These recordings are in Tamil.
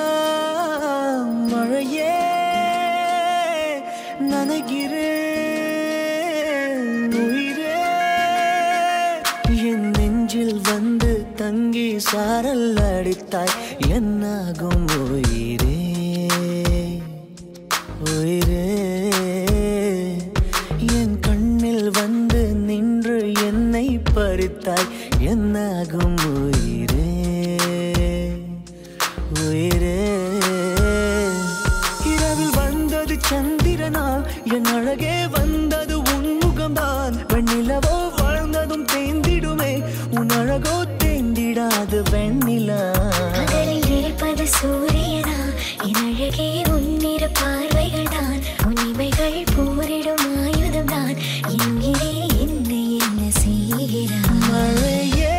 மனசெல்லாம் மழையே நனைகிறேன் உயிரே என் நெஞ்சில் வந்து தங்கி சாரல் அடித்தாய் என்னாகும் உயிரே உயிரே என் கண்ணில் வந்து நின்று என்னை பறித்தாய் என்னாகும் உயிரே உயிரே இரவில் வந்தது சந்திரனால் என் அழகே வந்தது உன்முகம்தான் வெண்ணிலவோ வாழ்ந்ததும் தேந்திடுமே உன் அழகோ தேந்திடாது வெண்ணிலா இருப்பது சூரியனா என் அழகே உன்னிற பார்வைகள் தான் உன்னிமைகள் போரிடும் ஆயுதம் தான் என் உயிரே என்னை என்ன செய்கிறான் மழையே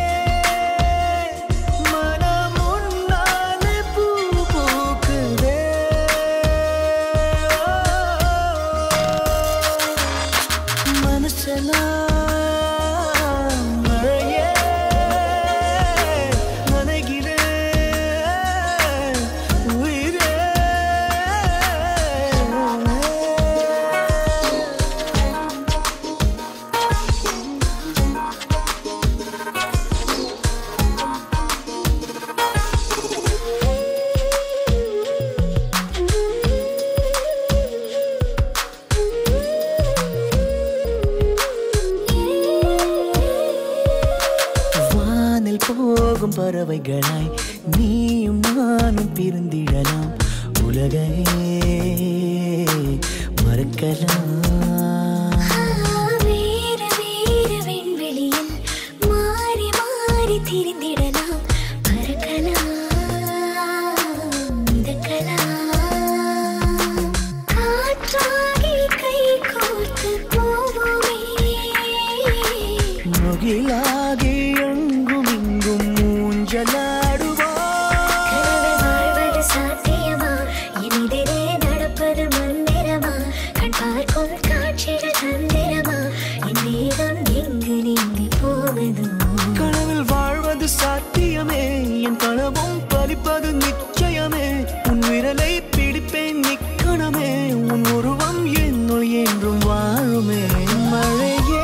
போகும் பறவைகளாய் நீயும் நானும் பிரிந்திடலாம் உலகையே மறக்கலாம் வேறு வேறு விண்வெளியில் மாறி மாறி திரிந்திடலாம் பறக்கலாம் மிதக்கலாம் காற்றாகி கை கோர்த்து போவோமே முகிலாகி வாழ்வது சாத்தியமா எதிரே நடப்பது மந்திரமா கண் பார்க்கும் காட்சிகள் தந்திரமா என் தேகம் எங்கு நீங்கி போவதோ கனவில் வாழ்வது சாத்தியமே என் கனவும் பலிப்பது நிச்சயமே உன் விரலை பிடிப்பேன் நிக்கணமே உன் உருவம் என்னுள் என்றும் வாழுமே மழையே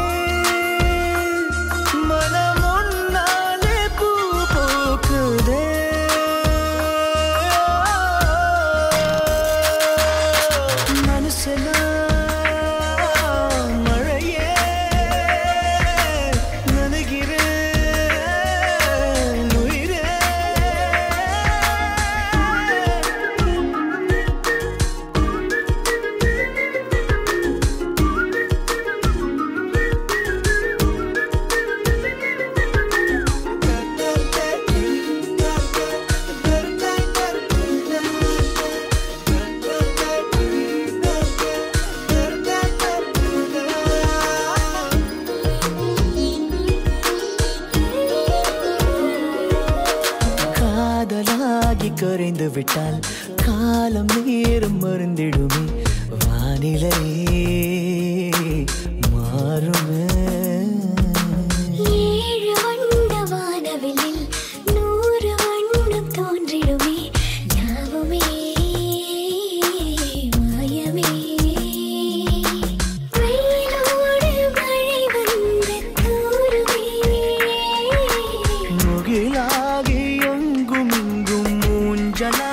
கரைந்து விட்டால் காலம் நேரம் மறந்திடுமே வானிலை மாறுமே ஏழு வண்ண வானவில்லில் 100 வண்ணம் தோன்றிடுமே யாவுமே மாயமே வெயிலோடு மழை வந்து தூருமே முகிலாகி எங்கும் இங்கும் ஊஞ்சலா